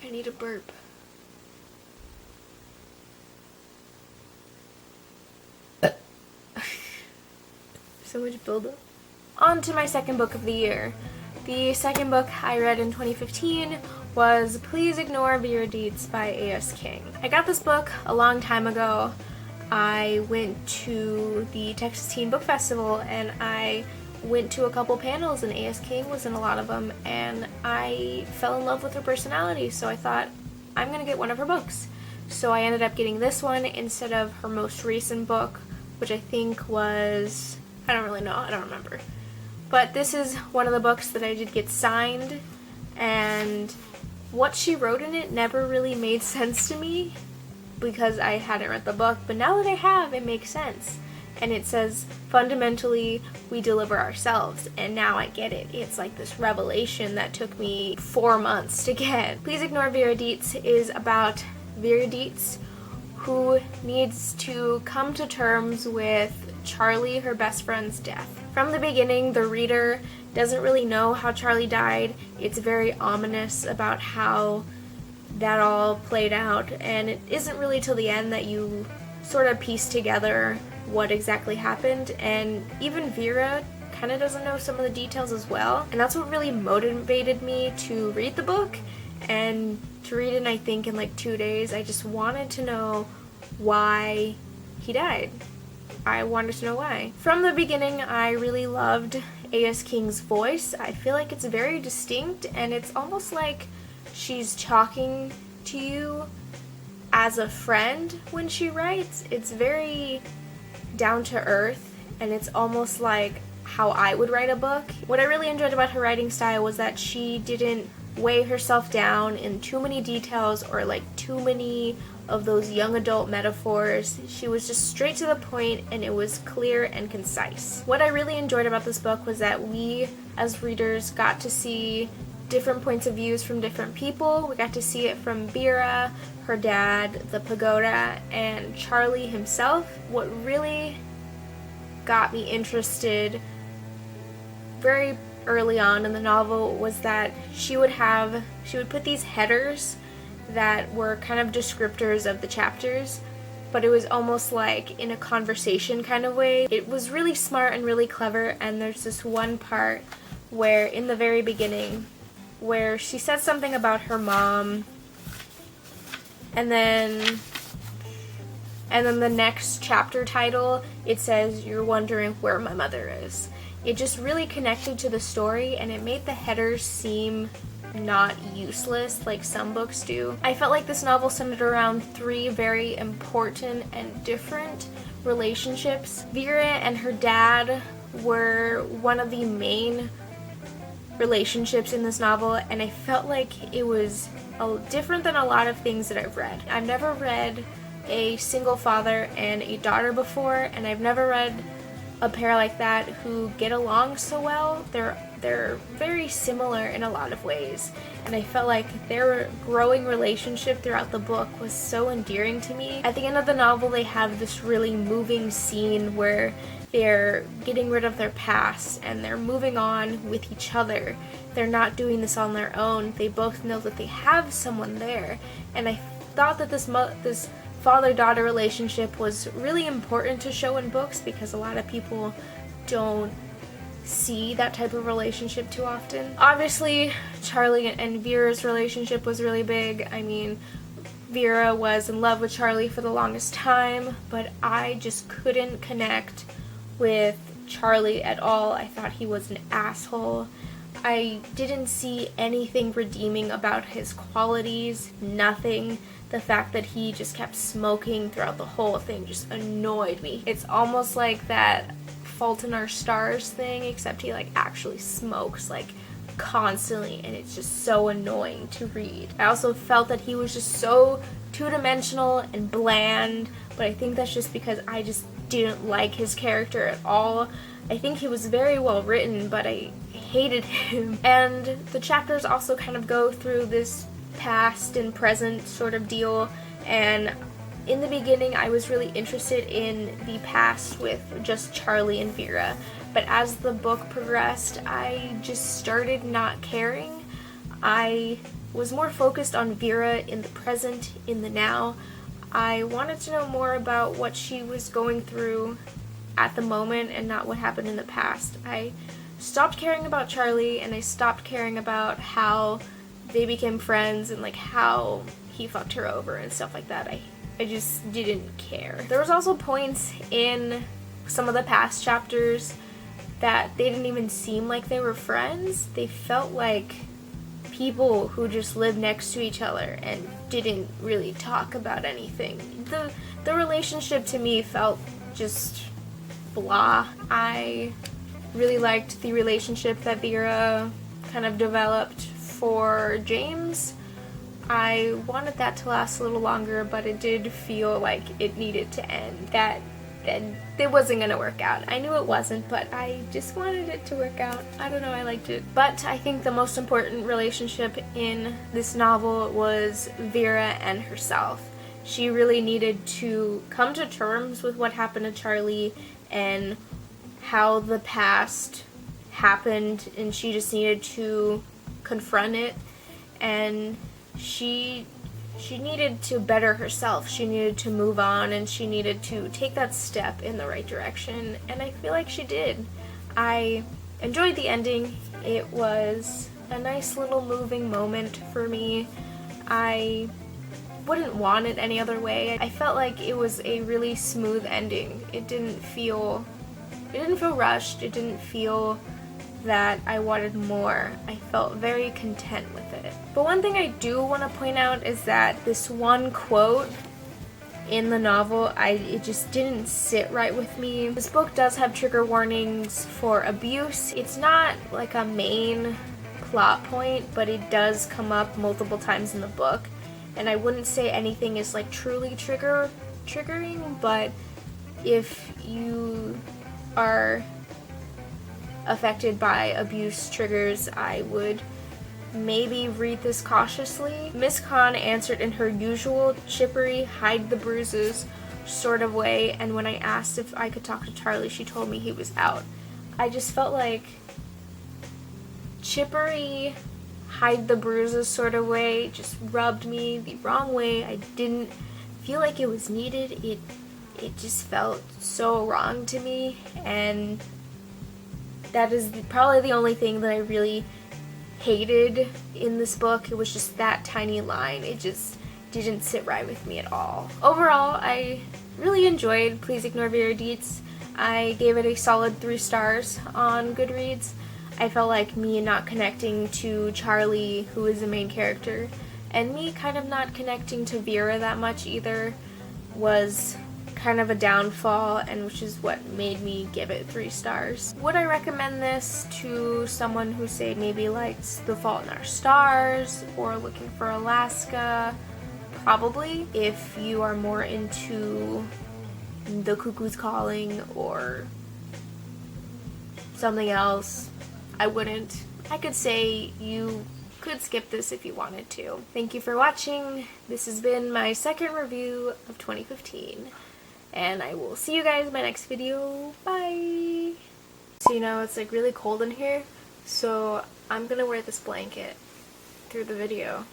I need a burp. So much buildup. On to my second book of the year. The second book I read in 2015 was Please Ignore Vera Dietz by A.S. King. I got this book a long time ago. I went to the Texas Teen Book Festival and I went to a couple panels and A.S. King was in a lot of them, and I fell in love with her personality, so I thought, I'm gonna get one of her books. So I ended up getting this one instead of her most recent book, which I think was, I don't really know, I don't remember. But this is one of the books that I did get signed, and what she wrote in it never really made sense to me because I hadn't read the book, but now that I have, it makes sense. And it says, fundamentally, we deliver ourselves, and now I get it. It's like this revelation that took me 4 months to get. Please Ignore Vera Dietz is about Vera Dietz, who needs to come to terms with Charlie, her best friend's death. From the beginning, the reader doesn't really know how Charlie died. It's very ominous about how that all played out, and it isn't really till the end that you sort of piece together what exactly happened, and even Vera kind of doesn't know some of the details as well, and that's what really motivated me to read the book and to read it, I think, in like 2 days. I just wanted to know why he died. I wanted to know why. From the beginning, I really loved A.S. King's voice. I feel like it's very distinct, and it's almost like she's talking to you as a friend when she writes. It's very down to earth, and it's almost like how I would write a book. What I really enjoyed about her writing style was that she didn't weigh herself down in too many details or like too many of those young adult metaphors. She was just straight to the point, and it was clear and concise. What I really enjoyed about this book was that we as readers got to see different points of views from different people. We got to see it from Vera, her dad, the pagoda, and Charlie himself. What really got me interested very early on in the novel was that she would put these headers that were kind of descriptors of the chapters, but it was almost like in a conversation kind of way. It was really smart and really clever, and there's this one part where in the very beginning where she says something about her mom, and then the next chapter title, it says, "You're wondering where my mother is." It just really connected to the story, and it made the headers seem not useless like some books do. I felt like this novel centered around 3 very important and different relationships. Vera and her dad were one of the main relationships in this novel, and I felt like it was different than a lot of things that I've read. I've never read a single father and a daughter before, and I've never read a pair like that who get along so well. They're very similar in a lot of ways, and I felt like their growing relationship throughout the book was so endearing to me. At the end of the novel, they have this really moving scene where they're getting rid of their past and they're moving on with each other. They're not doing this on their own. They both know that they have someone there, and I thought that this father-daughter relationship was really important to show in books because a lot of people don't see that type of relationship too often. Obviously, Charlie and Vera's relationship was really big. I mean, Vera was in love with Charlie for the longest time, but I just couldn't connect with Charlie at all. I thought he was an asshole. I didn't see anything redeeming about his qualities, nothing. The fact that he just kept smoking throughout the whole thing just annoyed me. It's almost like that Fault in Our Stars thing, except he like actually smokes like constantly, and it's just so annoying to read. I also felt that he was just so two-dimensional and bland, but I think that's just because I just didn't like his character at all. I think he was very well written, but I hated him. And the chapters also kind of go through this past and present sort of deal, and in the beginning I was really interested in the past with just Charlie and Vera, but as the book progressed I just started not caring. I was more focused on Vera in the present, in the now. I wanted to know more about what she was going through at the moment and not what happened in the past. I stopped caring about Charlie, and I stopped caring about how they became friends and like how he fucked her over and stuff like that. I just didn't care. There was also points in some of the past chapters that they didn't even seem like they were friends. They felt like people who just lived next to each other and didn't really talk about anything. The relationship to me felt just blah. I really liked the relationship that Vera kind of developed for James. I wanted that to last a little longer, but it did feel like it needed to end. That it wasn't gonna work out. I knew it wasn't, but I just wanted it to work out. I don't know, I liked it. But I think the most important relationship in this novel was Vera and herself. She really needed to come to terms with what happened to Charlie and how the past happened, and she just needed to confront it, and she needed to better herself. She needed to move on, and she needed to take that step in the right direction, and I feel like she did. I enjoyed the ending. It was a nice little moving moment for me. I wouldn't want it any other way. I felt like it was a really smooth ending. It didn't feel rushed. It didn't feel that I wanted more. I felt very content with it. But one thing I do want to point out is that this one quote in the novel, it just didn't sit right with me. This book does have trigger warnings for abuse. It's not like a main plot point, but it does come up multiple times in the book. And I wouldn't say anything is like truly triggering, but if you are affected by abuse triggers, I would maybe read this cautiously. Miss Khan answered in her usual chippery, hide the bruises sort of way, and when I asked if I could talk to Charlie, she told me he was out. I just felt like chippery, hide the bruises sort of way just rubbed me the wrong way. I didn't feel like it was needed. It just felt so wrong to me, and that is probably the only thing that I really hated in this book. It was just that tiny line. It just didn't sit right with me at all. Overall, I really enjoyed Please Ignore Vera Dietz. I gave it a solid 3 stars on Goodreads. I felt like me not connecting to Charlie, who is the main character, and me kind of not connecting to Vera that much either was kind of a downfall, and which is what made me give it 3 stars. Would I recommend this to someone who, say, maybe likes The Fault in Our Stars or looking for Alaska? Probably. If you are more into The Cuckoo's Calling or something else, I wouldn't. I could say you could skip this if you wanted to. Thank you for watching. This has been my second review of 2015. And I will see you guys in my next video. Bye! So it's like really cold in here, so I'm gonna wear this blanket through the video.